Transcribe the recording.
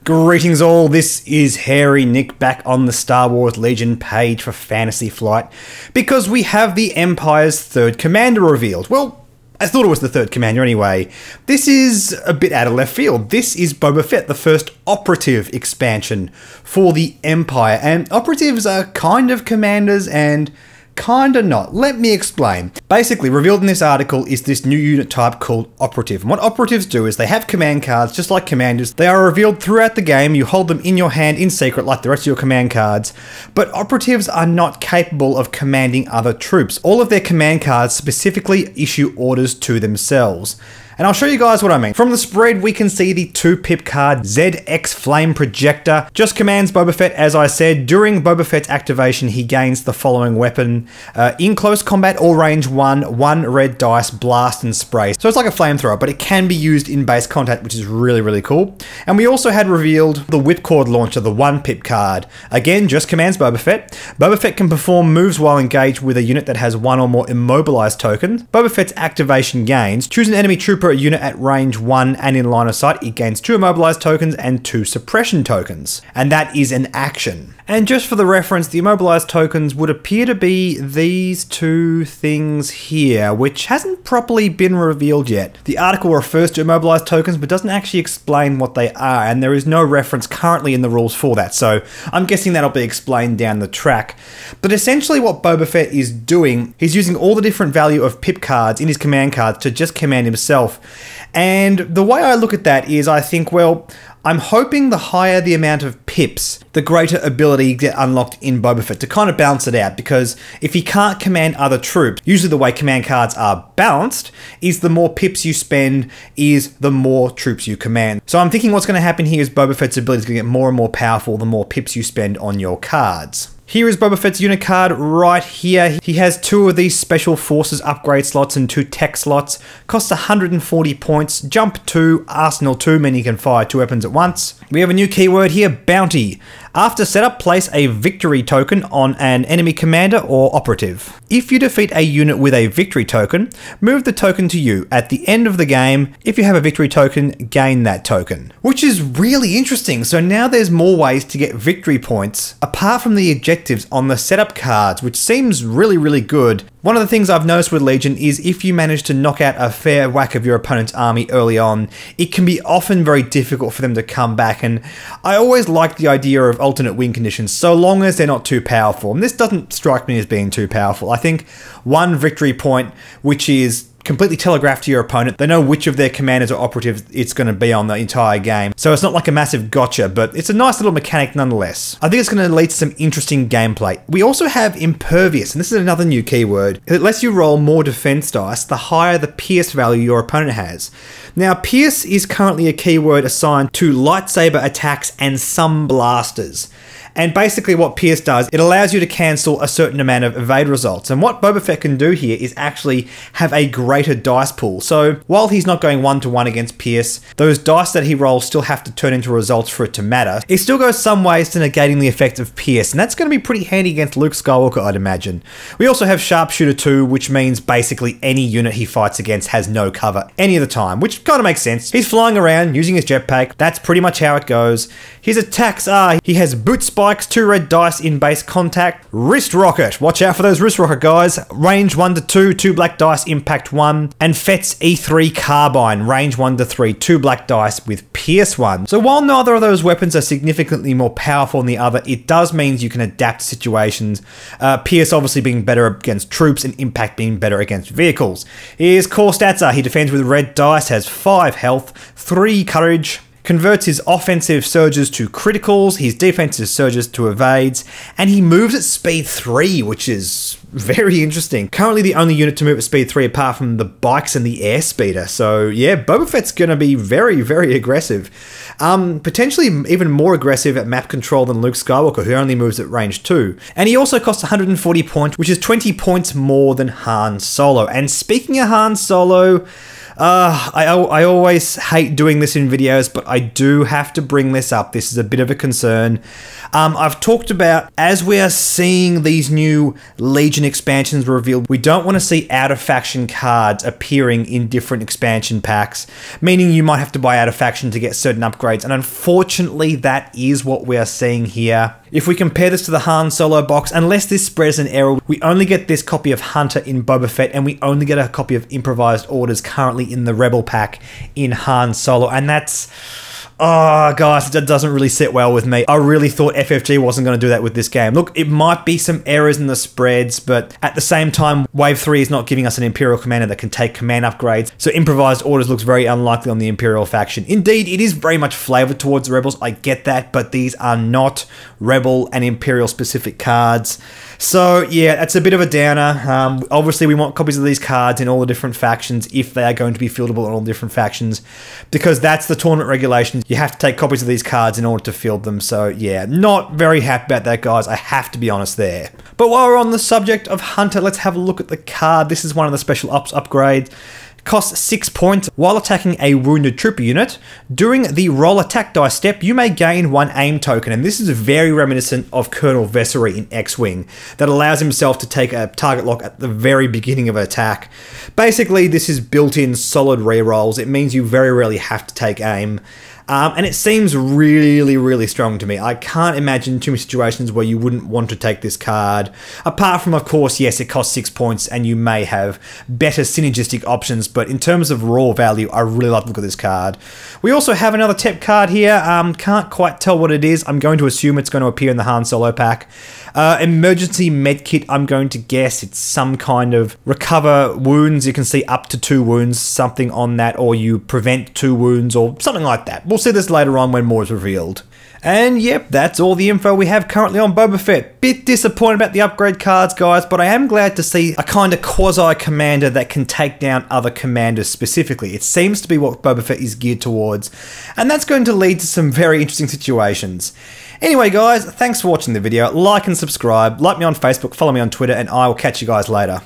Greetings all, this is Hairy Nick back on the Star Wars Legion page for Fantasy Flight because we have the Empire's third commander revealed. Well, I thought it was the third commander anyway. This is a bit out of left field. This is Boba Fett, the first operative expansion for the Empire, and operatives are kind of commanders and kinda not. Let me explain. Basically, revealed in this article is this new unit type called Operative. And what operatives do is they have command cards, just like commanders. They are revealed throughout the game. You hold them in your hand in secret like the rest of your command cards. But operatives are not capable of commanding other troops. All of their command cards specifically issue orders to themselves. And I'll show you guys what I mean. From the spread, we can see the 2-pip card ZX Flame Projector. Just commands Boba Fett, as I said. During Boba Fett's activation, he gains the following weapon. In close combat or range 1 red dice, blast and spray. So it's like a flamethrower, but it can be used in base contact, which is really, really cool. And we also had revealed the Whipcord Launcher, the 1-pip card. Again, just commands Boba Fett. Boba Fett can perform moves while engaged with a unit that has 1 or more immobilized tokens. Boba Fett's activation gains. Choose an enemy trooper a unit at range 1 and in line of sight. It gains 2 immobilized tokens and 2 suppression tokens. And that is an action. And just for the reference, the immobilized tokens would appear to be these 2 things here, which hasn't properly been revealed yet. The article refers to immobilized tokens, but doesn't actually explain what they are, and there is no reference currently in the rules for that, so I'm guessing that'll be explained down the track. But essentially what Boba Fett is doing, he's using all the different value of pip cards in his command cards to just command himself. And the way I look at that is I think, well, I'm hoping the higher the amount of pips, the greater ability get unlocked in Boba Fett to kind of balance it out, because if he can't command other troops, usually the way command cards are balanced is the more pips you spend is the more troops you command. So I'm thinking what's going to happen here is Boba Fett's ability is going to get more and more powerful the more pips you spend on your cards. Here is Boba Fett's unit card right here. He has 2 of these Special Forces upgrade slots and 2 tech slots. Costs 140 points. Jump 2, Arsenal 2, meaning he can fire 2 weapons at once. We have a new keyword here, Bounty. After setup, place a victory token on an enemy commander or operative. If you defeat a unit with a victory token, move the token to you. At the end of the game, if you have a victory token, gain that token. Which is really interesting. So now there's more ways to get victory points apart from the objectives on the setup cards, which seems really, really good. One of the things I've noticed with Legion is if you manage to knock out a fair whack of your opponent's army early on, it can be often very difficult for them to come back, and I always like the idea of alternate win conditions so long as they're not too powerful, and this doesn't strike me as being too powerful. I think 1 victory point, which is completely telegraphed to your opponent. They know which of their commanders or operatives it's going to be on the entire game. So it's not like a massive gotcha, but it's a nice little mechanic nonetheless. I think it's going to lead to some interesting gameplay. We also have Impervious, and this is another new keyword. It lets you roll more defense dice the higher the Pierce value your opponent has. Now, Pierce is currently a keyword assigned to lightsaber attacks and some blasters. And basically what Pierce does, it allows you to cancel a certain amount of evade results. And what Boba Fett can do here is actually have a greater dice pool. So while he's not going 1-to-1 against Pierce, those dice that he rolls still have to turn into results for it to matter. It still goes some ways to negating the effect of Pierce, and that's going to be pretty handy against Luke Skywalker, I'd imagine. We also have Sharpshooter 2, which means basically any unit he fights against has no cover any of the time, which kind of makes sense. He's flying around using his jetpack. That's pretty much how it goes. His attacks are, he has Boot Spikes, 2 red dice in base contact, Wrist Rocket, watch out for those Wrist Rocket guys, range 1-2, 2 black dice, impact 1, and Fett's E3 Carbine, range 1-3, 2 black dice with Pierce 1. So while neither of those weapons are significantly more powerful than the other, it does mean you can adapt to situations. Pierce obviously being better against troops and Impact being better against vehicles. His core stats are, he defends with red dice, has 5 health, 3 courage, converts his offensive surges to criticals, his defensive surges to evades, and he moves at speed 3, which is very interesting. Currently the only unit to move at speed 3 apart from the bikes and the airspeeder. So yeah, Boba Fett's going to be very, very aggressive. Potentially even more aggressive at map control than Luke Skywalker, who only moves at range 2. And he also costs 140 points, which is 20 points more than Han Solo. And speaking of Han Solo, I always hate doing this in videos, but I do have to bring this up. This is a bit of a concern. I've talked about, as we are seeing these new Legion expansions revealed, we don't want to see out-of-faction cards appearing in different expansion packs, meaning you might have to buy out-of-faction to get certain upgrades, and unfortunately that is what we are seeing here. If we compare this to the Han Solo box, unless this spreads an error, we only get this copy of Hunter in Boba Fett, and we only get a copy of Improvised Orders currently in the Rebel pack in Han Solo, and that's... oh, guys, that doesn't really sit well with me. I really thought FFG wasn't going to do that with this game. Look, it might be some errors in the spreads, but at the same time, Wave 3 is not giving us an Imperial commander that can take command upgrades, so Improvised Orders looks very unlikely on the Imperial faction. Indeed, it is very much flavoured towards the Rebels, I get that, but these are not Rebel and Imperial specific cards. So, yeah, that's a bit of a downer. Obviously, we want copies of these cards in all the different factions if they are going to be fieldable in all different factions, because that's the tournament regulations. You have to take copies of these cards in order to field them. So, yeah, not very happy about that, guys. I have to be honest there. But while we're on the subject of Hunter, let's have a look at the card. This is one of the special ops upgrades. Costs 6 points while attacking a wounded trooper unit. During the roll attack die step, you may gain 1 aim token, and this is very reminiscent of Colonel Vessery in X-Wing, that allows himself to take a target lock at the very beginning of an attack. Basically, this is built-in solid rerolls. It means you very rarely have to take aim. And it seems really, really strong to me. I can't imagine too many situations where you wouldn't want to take this card. Apart from, of course, yes, it costs 6 points and you may have better synergistic options, but in terms of raw value, I really love the look of this card. We also have another TEP card here. Can't quite tell what it is. I'm going to assume it's going to appear in the Han Solo pack. Emergency medkit, I'm going to guess it's some kind of recover wounds. You can see up to 2 wounds, something on that, or you prevent 2 wounds or something like that. We'll see this later on when more is revealed. And yep, that's all the info we have currently on Boba Fett. Bit disappointed about the upgrade cards, guys, but I am glad to see a kind of quasi-commander that can take down other commanders specifically. It seems to be what Boba Fett is geared towards, and that's going to lead to some very interesting situations. Anyway, guys, thanks for watching the video. Like and subscribe. Like me on Facebook, follow me on Twitter, and I will catch you guys later.